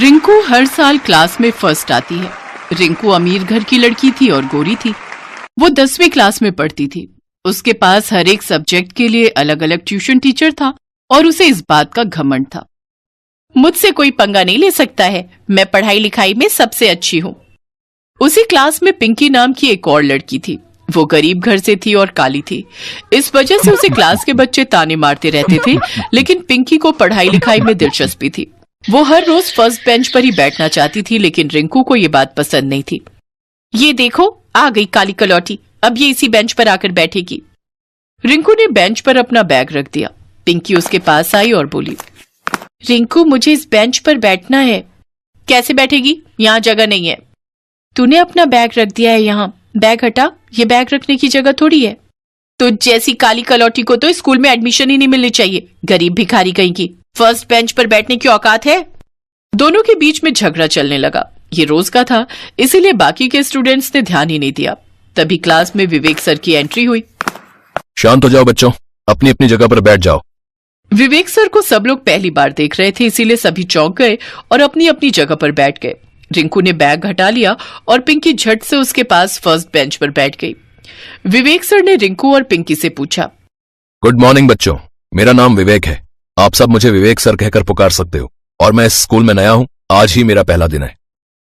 रिंकू हर साल क्लास में फर्स्ट आती है। रिंकू अमीर घर की लड़की थी और गोरी थी। वो 10वीं क्लास में पढ़ती थी। उसके पास हर एक सब्जेक्ट के लिए अलग अलग ट्यूशन टीचर था और उसे इस बात का घमंड था। मुझसे कोई पंगा नहीं ले सकता है, मैं पढ़ाई लिखाई में सबसे अच्छी हूँ। उसी क्लास में पिंकी नाम की एक और लड़की थी। वो गरीब घर से थी और काली थी। इस वजह से उसे क्लास के बच्चे ताने मारते रहते थे, लेकिन पिंकी को पढ़ाई लिखाई में दिलचस्पी थी। वो हर रोज फर्स्ट बेंच पर ही बैठना चाहती थी, लेकिन रिंकू को ये बात पसंद नहीं थी। ये देखो, आ गई काली कलौटी, अब ये इसी बेंच पर आकर बैठेगी। रिंकू ने बेंच पर अपना बैग रख दिया। पिंकी उसके पास आई और बोली, रिंकू मुझे इस बेंच पर बैठना है। कैसे बैठेगी, यहाँ जगह नहीं है। तूने अपना बैग रख दिया है यहाँ, बैग हटा, ये बैग रखने की जगह थोड़ी है। तो जैसी काली कलौटी को तो स्कूल में एडमिशन ही नहीं मिलनी चाहिए, गरीब भिखारी कहीं की। फर्स्ट बेंच पर बैठने की औकात है। दोनों के बीच में झगड़ा चलने लगा। ये रोज का था, इसीलिए बाकी के स्टूडेंट्स ने ध्यान ही नहीं दिया। तभी क्लास में विवेक सर की एंट्री हुई। शांत हो जाओ बच्चों, अपनी अपनी जगह पर बैठ जाओ। विवेक सर को सब लोग पहली बार देख रहे थे, इसीलिए सभी चौंक गए और अपनी अपनी जगह पर बैठ गए। रिंकू ने बैग हटा लिया और पिंकी झट से उसके पास फर्स्ट बेंच पर बैठ गई। विवेक सर ने रिंकू और पिंकी से पूछा, गुड मॉर्निंग बच्चों, मेरा नाम विवेक है। आप सब मुझे विवेक सर कहकर पुकार सकते हो, और मैं इस स्कूल में नया हूँ, आज ही मेरा पहला दिन है।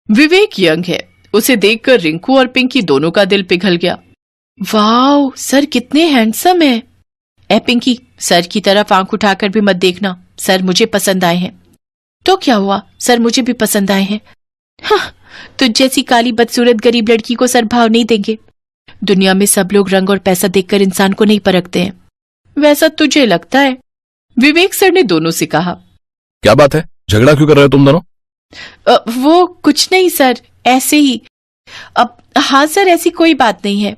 विवेक यंग है। उसे देखकर रिंकू और पिंकी दोनों का दिल पिघल गया। वाओ, सर कितने हैंडसम है। ए पिंकी, सर की तरफ आंख उठाकर भी मत देखना, सर मुझे पसंद आए हैं। तो क्या हुआ, सर मुझे भी पसंद आए हैं। हाँ, तुझ जैसी काली बदसूरत गरीब लड़की को सर भाव नहीं देंगे। दुनिया में सब लोग रंग और पैसा देखकर इंसान को नहीं परखते हैं। वैसा तुझे लगता है, विवेक सर ने दोनों से कहा। क्या बात है, झगड़ा क्यों कर रहे हो तुम दोनों? वो कुछ नहीं सर, ऐसे ही। अब हाँ सर, ऐसी कोई बात नहीं है।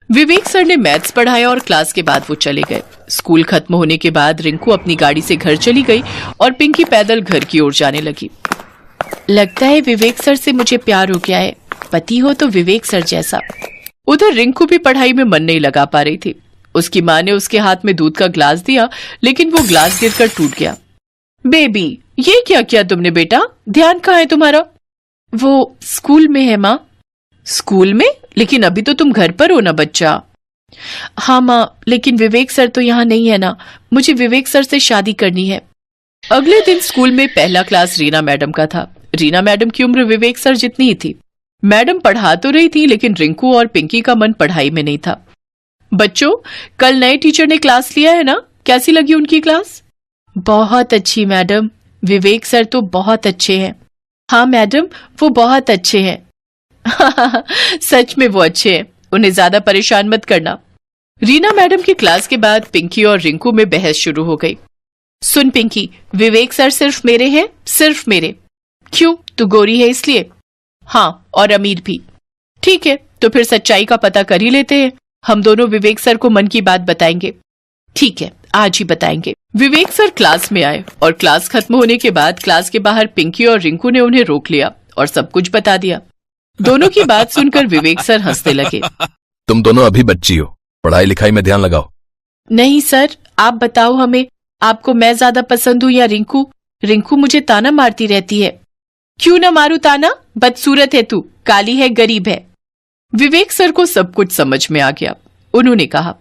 विवेक सर ने मैथ्स पढ़ाया और क्लास के बाद वो चले गए। स्कूल खत्म होने के बाद रिंकू अपनी गाड़ी से घर चली गई और पिंकी पैदल घर की ओर जाने लगी। लगता है विवेक सर से मुझे प्यार हो गया है, पति हो तो विवेक सर जैसा। उधर रिंकू भी पढ़ाई में मन नहीं लगा पा रही थी। उसकी माँ ने उसके हाथ में दूध का ग्लास दिया, लेकिन वो ग्लास गिरकर टूट गया। बेबी, ये क्या किया तुमने बेटा, ध्यान कहाँ है तुम्हारा? वो स्कूल में है माँ। स्कूल में? लेकिन अभी तो तुम घर पर हो ना बच्चा। हाँ माँ, लेकिन विवेक सर तो यहाँ नहीं है ना, मुझे विवेक सर से शादी करनी है। अगले दिन स्कूल में पहला क्लास रीना मैडम का था। रीना मैडम की उम्र विवेक सर जितनी ही थी। मैडम पढ़ा तो रही थी, लेकिन रिंकू और पिंकी का मन पढ़ाई में नहीं था। बच्चों, कल नए टीचर ने क्लास लिया है ना, कैसी लगी उनकी क्लास? बहुत अच्छी मैडम, विवेक सर तो बहुत अच्छे हैं। हाँ मैडम, वो बहुत अच्छे हैं। सच में वो अच्छे हैं, उन्हें ज्यादा परेशान मत करना। रीना मैडम की क्लास के बाद पिंकी और रिंकू में बहस शुरू हो गई। सुन पिंकी, विवेक सर सिर्फ मेरे हैं, सिर्फ मेरे। क्यों, तू गोरी है इसलिए? हाँ, और अमीर भी। ठीक है, तो फिर सच्चाई का पता कर ही लेते हैं। हम दोनों विवेक सर को मन की बात बताएंगे। ठीक है, आज ही बताएंगे। विवेक सर क्लास में आए और क्लास खत्म होने के बाद क्लास के बाहर पिंकी और रिंकू ने उन्हें रोक लिया और सब कुछ बता दिया। दोनों की बात सुनकर विवेक सर हंसने लगे। तुम दोनों अभी बच्ची हो, पढ़ाई लिखाई में ध्यान लगाओ। नहीं सर, आप बताओ हमें, आपको मैं ज्यादा पसंद हूँ या रिंकू? रिंकू मुझे ताना मारती रहती है। क्यों ना मारू ताना, बदसूरत है तू, काली है, गरीब है। विवेक सर को सब कुछ समझ में आ गया। उन्होंने कहा,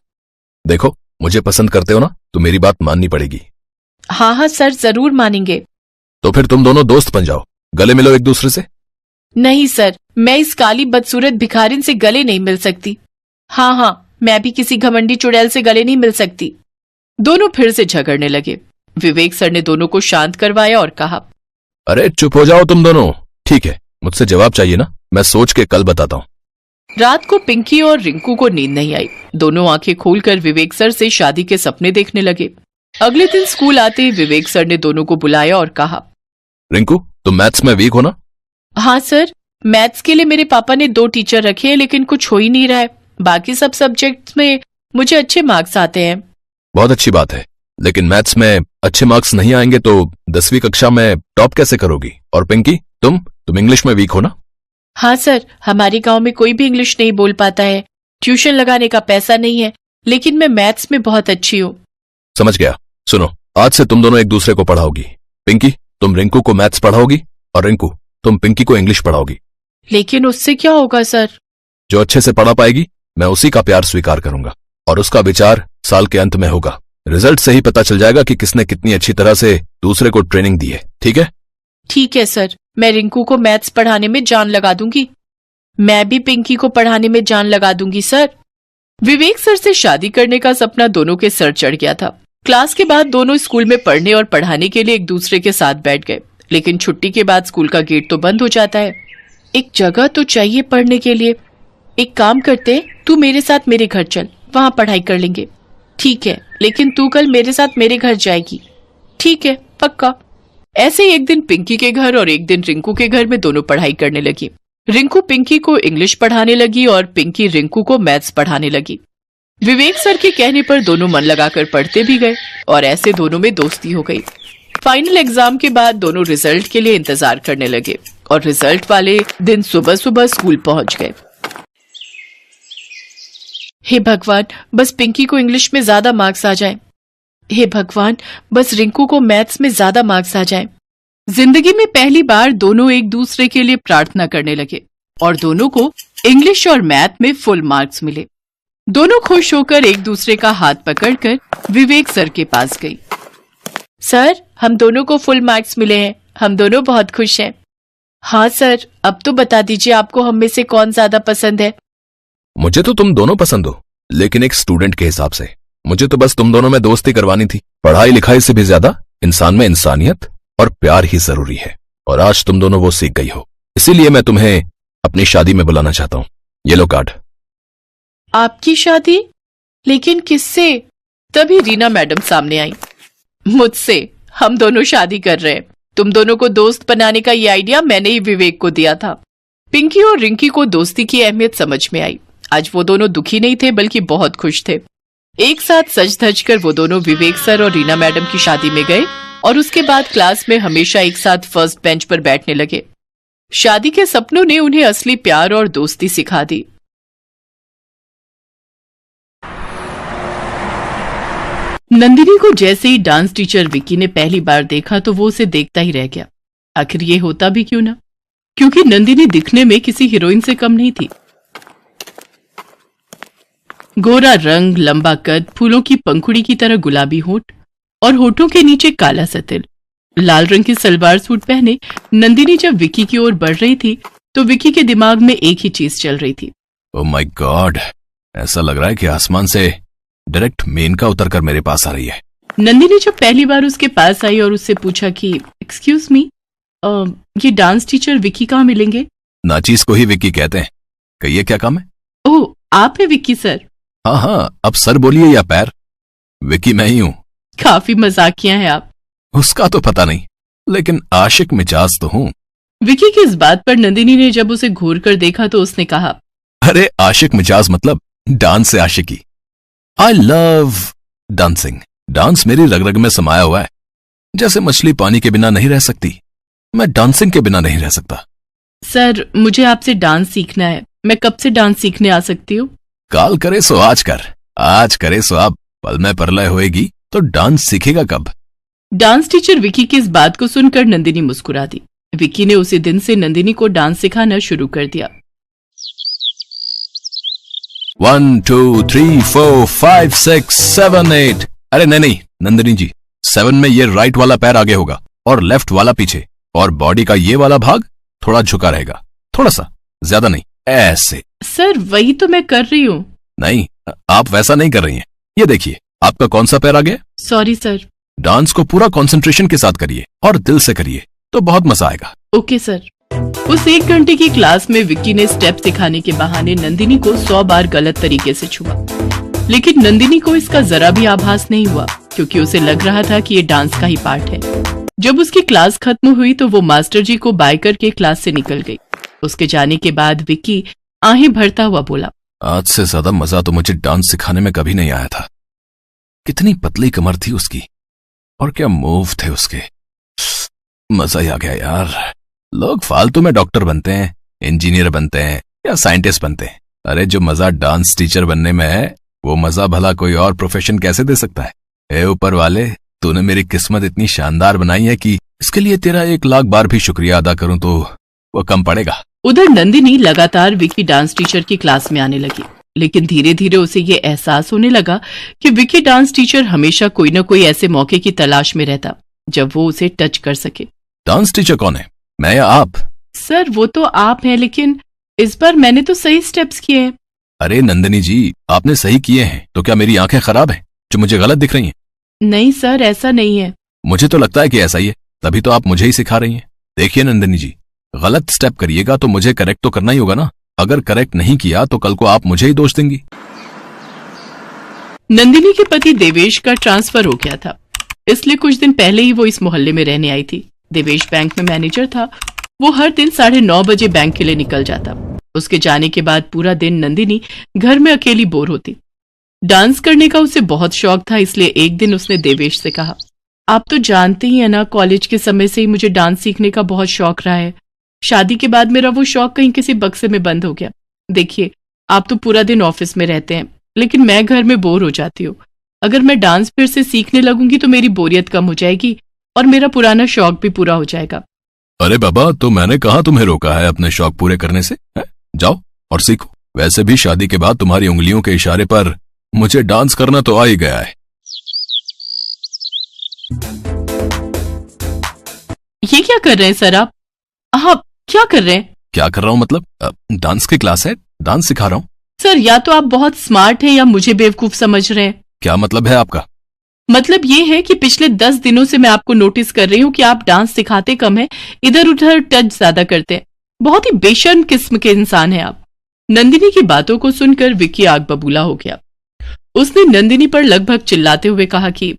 देखो, मुझे पसंद करते हो ना, तो मेरी बात माननी पड़ेगी। हाँ हाँ सर, जरूर मानेंगे। तो फिर तुम दोनों दोस्त बन जाओ, गले मिलो एक दूसरे से। नहीं सर, मैं इस काली बदसूरत भिखारिन से गले नहीं मिल सकती। हाँ हाँ, मैं भी किसी घमंडी चुड़ैल से गले नहीं मिल सकती। दोनों फिर से झगड़ने लगे। विवेक सर ने दोनों को शांत करवाया और कहा, अरे चुप हो जाओ तुम दोनों। ठीक है, मुझसे जवाब चाहिए ना, मैं सोच के कल बताता हूँ। रात को पिंकी और रिंकू को नींद नहीं आई। दोनों आंखें खोलकर विवेक सर से शादी के सपने देखने लगे। अगले दिन स्कूल आते ही विवेक सर ने दोनों को बुलाया और कहा, रिंकू, तुम मैथ्स में वीक हो ना? हाँ सर, मैथ्स के लिए मेरे पापा ने 2 टीचर रखे हैं, लेकिन कुछ हो ही नहीं रहा है। बाकी सब सब्जेक्ट्स में मुझे अच्छे मार्क्स आते हैं। बहुत अच्छी बात है, लेकिन मैथ्स में अच्छे मार्क्स नहीं आएंगे तो 10वीं कक्षा में टॉप कैसे करोगी? और पिंकी, तुम इंग्लिश में वीक हो ना? हाँ सर, हमारे गांव में कोई भी इंग्लिश नहीं बोल पाता है, ट्यूशन लगाने का पैसा नहीं है, लेकिन मैं मैथ्स में बहुत अच्छी हूँ। समझ गया। सुनो, आज से तुम दोनों एक दूसरे को पढ़ाओगी। पिंकी, तुम रिंकू को मैथ्स पढ़ाओगी और रिंकू, तुम पिंकी को इंग्लिश पढ़ाओगी। लेकिन उससे क्या होगा सर? जो अच्छे से पढ़ा पाएगी मैं उसी का प्यार स्वीकार करूंगा, और उसका विचार साल के अंत में होगा। रिजल्ट से ही पता चल जाएगा कि किसने कितनी अच्छी तरह से दूसरे को ट्रेनिंग दी है। ठीक है? ठीक है सर, मैं रिंकू को मैथ्स पढ़ाने में जान लगा दूंगी। मैं भी पिंकी को पढ़ाने में जान लगा दूंगी सर। विवेक सर से शादी करने का सपना दोनों के सर चढ़ गया था। क्लास के बाद दोनों स्कूल में पढ़ने और पढ़ाने के लिए एक दूसरे के साथ बैठ गए। लेकिन छुट्टी के बाद स्कूल का गेट तो बंद हो जाता है। एक जगह तो चाहिए पढ़ने के लिए। एक काम करते, तू मेरे साथ मेरे घर चल, वहां पढ़ाई कर लेंगे। ठीक है, लेकिन तू कल मेरे साथ मेरे घर जाएगी। ठीक है, पक्का। ऐसे ही एक दिन पिंकी के घर और एक दिन रिंकू के घर में दोनों पढ़ाई करने लगी। रिंकू पिंकी को इंग्लिश पढ़ाने लगी और पिंकी रिंकू को मैथ्स पढ़ाने लगी। विवेक सर के कहने पर दोनों मन लगाकर पढ़ते भी गए और ऐसे दोनों में दोस्ती हो गई। फाइनल एग्जाम के बाद दोनों रिजल्ट के लिए इंतजार करने लगे और रिजल्ट वाले दिन सुबह सुबह स्कूल पहुंच गए। हे भगवान, बस पिंकी को इंग्लिश में ज्यादा मार्क्स आ जाएं। हे भगवान, बस रिंकू को मैथ्स में ज्यादा मार्क्स आ जाएं। जिंदगी में पहली बार दोनों एक दूसरे के लिए प्रार्थना करने लगे और दोनों को इंग्लिश और मैथ में फुल मार्क्स मिले। दोनों खुश होकर एक दूसरे का हाथ पकड़कर विवेक सर के पास गई। सर, हम दोनों को फुल मार्क्स मिले हैं, हम दोनों बहुत खुश हैं। हाँ सर, अब तो बता दीजिए आपको हम में से कौन ज्यादा पसंद है? मुझे तो तुम दोनों पसंद हो, लेकिन एक स्टूडेंट के हिसाब से मुझे तो बस तुम दोनों में दोस्ती करवानी थी। पढ़ाई लिखाई से भी ज्यादा इंसान में इंसानियत और प्यार ही जरूरी है, और आज तुम दोनों वो सीख गई हो। इसीलिए मैं तुम्हें अपनी शादी में बुलाना चाहता हूँ। ये लो कार्ड। आपकी शादी? लेकिन किससे? तभी रीना मैडम सामने आई। मुझसे। हम दोनों शादी कर रहे हैं। तुम दोनों को दोस्त बनाने का ये आइडिया मैंने ही विवेक को दिया था। पिंकी और रिंकी को दोस्ती की अहमियत समझ में आई। आज वो दोनों दुखी नहीं थे बल्कि बहुत खुश थे। एक साथ सज धज कर वो दोनों विवेक सर और रीना मैडम की शादी में गए और उसके बाद क्लास में हमेशा एक साथ फर्स्ट बेंच पर बैठने लगे। शादी के सपनों ने उन्हें असली प्यार और दोस्ती सिखा दी। नंदिनी को जैसे ही डांस टीचर विक्की ने पहली बार देखा तो वो उसे देखता ही रह गया। आखिर ये होता भी क्यों ना, क्योंकि नंदिनी दिखने में किसी हीरोइन से कम नहीं थी। गोरा रंग, लंबा कद, फूलों की पंखुड़ी की तरह गुलाबी होठ और होठों के नीचे काला सा तिल। लाल रंग की सलवार सूट पहने नंदिनी जब विक्की की ओर बढ़ रही थी तो विक्की के दिमाग में एक ही चीज चल रही थी। ओह माय गॉड, ऐसा लग रहा है कि आसमान से डायरेक्ट मेनका उतरकर मेरे पास आ रही है। नंदिनी जब पहली बार उसके पास आई और उससे पूछा कि एक्सक्यूज मी, ये डांस टीचर विक्की कहाँ मिलेंगे? नाचीज को ही विक्की कहते हैं। कहिए क्या काम है? ओह, आप है विक्की सर? हाँ हाँ, अब सर बोलिए या पैर, विक्की मैं ही हूँ। काफी मजाकिया हैं आप। उसका तो पता नहीं, लेकिन आशिक मिजाज तो हूँ। विक्की की इस बात पर नंदिनी ने जब उसे घूर कर देखा तो उसने कहा, अरे आशिक मिजाज मतलब डांस से आशिकी। I love dancing. डांस मेरी रग रग में समाया हुआ है। जैसे मछली पानी के बिना नहीं रह सकती, मैं डांसिंग के बिना नहीं रह सकता। सर, मुझे आपसे डांस सीखना है। मैं कब से डांस सीखने आ सकती हूँ? काल करे सो आज कर, आज करे सो अब। पल में परलय होएगी तो डांस सीखेगा कब? डांस टीचर विक्की की इस बात को सुनकर नंदिनी मुस्कुरा दी। विक्की ने उसी दिन से नंदिनी को डांस सिखाना शुरू कर दिया। 1 2 3 4 5 6 7 8। अरे नहीं नंदिनी जी, 7 में ये राइट वाला पैर आगे होगा और लेफ्ट वाला पीछे, और बॉडी का ये वाला भाग थोड़ा झुका रहेगा, थोड़ा सा, ज्यादा नहीं, ऐसे। सर, वही तो मैं कर रही हूँ। नहीं, आप वैसा नहीं कर रही हैं। ये देखिए, आपका कौन सा पैर आगे? Sorry sir. डांस को पूरा कंसंट्रेशन के साथ करिए और दिल से करिए, तो बहुत मजा आएगा। Okay sir. उस 1 घंटे की क्लास में विक्की ने स्टेप सिखाने के बहाने नंदिनी को 100 बार गलत तरीके से छुआ, लेकिन नंदिनी को इसका जरा भी आभास नहीं हुआ, क्योंकि उसे लग रहा था कि ये डांस का ही पार्ट है। जब उसकी क्लास खत्म हुई तो वो मास्टर जी को बाय करके क्लास से निकल गई। उसके जाने के बाद विक्की आहें भरता हुआ बोला, आज से ज्यादा मजा तो मुझे डांस सिखाने में कभी नहीं आया था। कितनी पतली कमर थी उसकी, और क्या मूव थे उसके। मजा ही आ गया यार। लोग फालतू में डॉक्टर बनते हैं, इंजीनियर बनते हैं या साइंटिस्ट बनते हैं। अरे जो मजा डांस टीचर बनने में है, वो मजा भला कोई और प्रोफेशन कैसे दे सकता है? ए ऊपर वाले, तूने मेरी किस्मत इतनी शानदार बनाई है कि इसके लिए तेरा 1,00,000 बार भी शुक्रिया अदा करूं तो वो कम पड़ेगा। उधर नंदिनी लगातार विकी डांस टीचर की क्लास में आने लगी, लेकिन धीरे धीरे उसे ये एहसास होने लगा कि विकी डांस टीचर हमेशा कोई न कोई ऐसे मौके की तलाश में रहता जब वो उसे टच कर सके। डांस टीचर कौन है, मैं या आप? सर वो तो आप हैं, लेकिन इस बार मैंने तो सही स्टेप्स किए हैं। अरे नंदिनी जी, आपने सही किए हैं तो क्या मेरी आंखें खराब हैं जो मुझे गलत दिख रही हैं? नहीं सर, ऐसा नहीं है। मुझे तो लगता है कि ऐसा ही है, तभी तो आप मुझे ही सिखा रही हैं। देखिए नंदिनी जी, गलत स्टेप करिएगा तो मुझे करेक्ट तो करना ही होगा ना। अगर करेक्ट नहीं किया तो कल को आप मुझे ही दोष देंगी। नंदिनी के पति देवेश का ट्रांसफर हो गया था, इसलिए कुछ दिन पहले ही वो इस मोहल्ले में रहने आई थी। देवेश बैंक में मैनेजर था। वो हर दिन 9:30 बजे बैंक के लिए निकल जाता। उसके जाने के बाद पूरा दिन नंदिनी घर में अकेली बोर होती। डांस करने का उसे बहुत शौक था, इसलिए एक दिन उसने देवेश से कहा, आप तो जानते ही है ना, कॉलेज के समय से ही मुझे डांस सीखने का बहुत शौक रहा है। शादी के बाद मेरा वो शौक कहीं किसी बक्से में बंद हो गया। देखिए, आप तो पूरा दिन ऑफिस में रहते हैं, लेकिन मैं घर में बोर हो जाती हूँ। अगर मैं डांस फिर से सीखने लगूंगी तो मेरी बोरियत कम हो जाएगी और मेरा पुराना शौक भी पूरा हो जाएगा। अरे बाबा, तो मैंने कहा तुम्हें रोका है अपने शौक पूरे करने से? जाओ और सीखो। वैसे भी शादी के बाद तुम्हारी उंगलियों के इशारे पर मुझे डांस करना तो आ ही गया है। ये क्या कर रहे हैं सर आप? हाँ, क्या कर रहे हैं? क्या कर रहा हूँ मतलब? डांस की क्लास है, डांस सिखा रहा हूँ। सर, या तो आप बहुत स्मार्ट हैं या मुझे बेवकूफ समझ रहे हैं। क्या मतलब है आपका? मतलब ये है कि पिछले 10 दिनों से मैं आपको नोटिस कर रही हूँ कि आप डांस सिखाते कम है, इधर उधर टच ज्यादा करते हैं। बहुत ही बेशर्म किस्म के इंसान हैं आप। नंदिनी की बातों को सुनकर विक्की आग बबूला हो गया। उसने नंदिनी पर लगभग चिल्लाते हुए कहा कि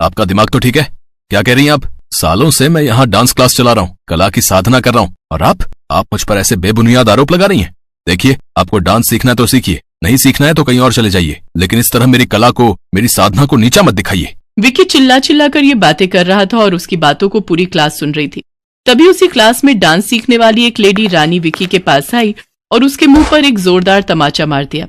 आपका दिमाग तो ठीक है? क्या कह रही हैं आप? सालों से मैं यहाँ डांस क्लास चला रहा हूँ, कला की साधना कर रहा हूँ, और आप मुझ पर ऐसे बेबुनियाद आरोप लगा रही हैं। देखिए, आपको डांस सीखना है तो सीखिए, नहीं सीखना है तो कहीं और चले जाइए, लेकिन इस तरह मेरी कला को, मेरी साधना को नीचा मत दिखाइए। विक्की चिल्ला चिल्ला कर ये बातें कर रहा था और उसकी बातों को पूरी क्लास सुन रही थी। तभी उसी क्लास में डांस सीखने वाली एक लेडी रानी विक्की के पास आई और उसके मुंह पर एक जोरदार तमाचा मार दिया।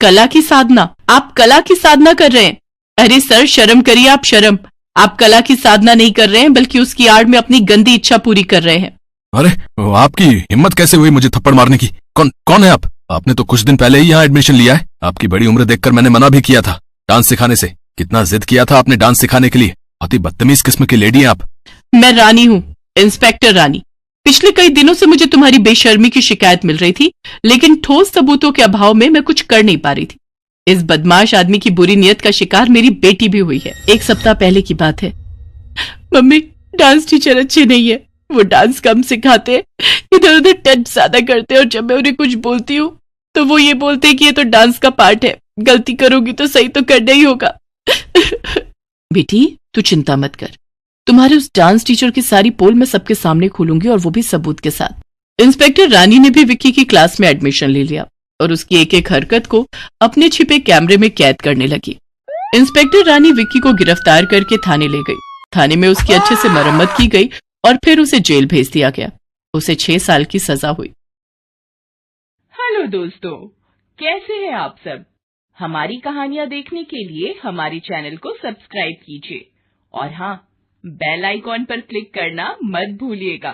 कला की साधना? आप कला की साधना कर रहे हैं? अरे सर, शर्म करिए आप, शर्म। आप कला की साधना नहीं कर रहे हैं, बल्कि उसकी आड़ में अपनी गंदी इच्छा पूरी कर रहे हैं। अरे, आपकी हिम्मत कैसे हुई मुझे थप्पड़ मारने की? कौन है आप? आपने तो कुछ दिन पहले ही यहाँ एडमिशन लिया है। आपकी बड़ी उम्र देखकर मैंने मना भी किया था डांस सिखाने से। कितना जिद किया था आपने डांस सिखाने के लिए। बहुत ही बदतमीज किस्म की लेडी हैं आप। मैं रानी हूँ, इंस्पेक्टर रानी। पिछले कई दिनों से मुझे तुम्हारी बेशर्मी की शिकायत मिल रही थी, लेकिन ठोस सबूतों के अभाव में मैं कुछ कर नहीं पा रही थी। इस बदमाश आदमी की बुरी नीयत का शिकार मेरी बेटी भी हुई है। 1 सप्ताह पहले की बात है। मम्मी, डांस टीचर अच्छे नहीं है। वो डांस कम सिखाते, इधर उधर टच ज्यादा करते, और जब मैं उन्हें कुछ बोलती हूँ तो वो ये बोलते हैं कि ये तो डांस का पार्ट है, गलती करोगी तो सही तो करना ही होगा। बेटी, तू चिंता मत कर। तुम्हारे उस डांस टीचर की सारी पोल मैं सबके सामने खोलूंगी, और वो भी सबूत के साथ। इंस्पेक्टर रानी ने भी विक्की की क्लास में एडमिशन ले लिया और उसकी एक एक हरकत को अपने छिपे कैमरे में कैद करने लगी। इंस्पेक्टर रानी विक्की को गिरफ्तार करके थाने ले गई। थाने में उसकी अच्छे से मरम्मत की गई और फिर उसे जेल भेज दिया गया। उसे 6 साल की सजा हुई। हेलो दोस्तों, कैसे हैं आप सब? हमारी कहानियां देखने के लिए हमारे चैनल को सब्सक्राइब कीजिए और हाँ, बेल आइकॉन पर क्लिक करना मत भूलिएगा।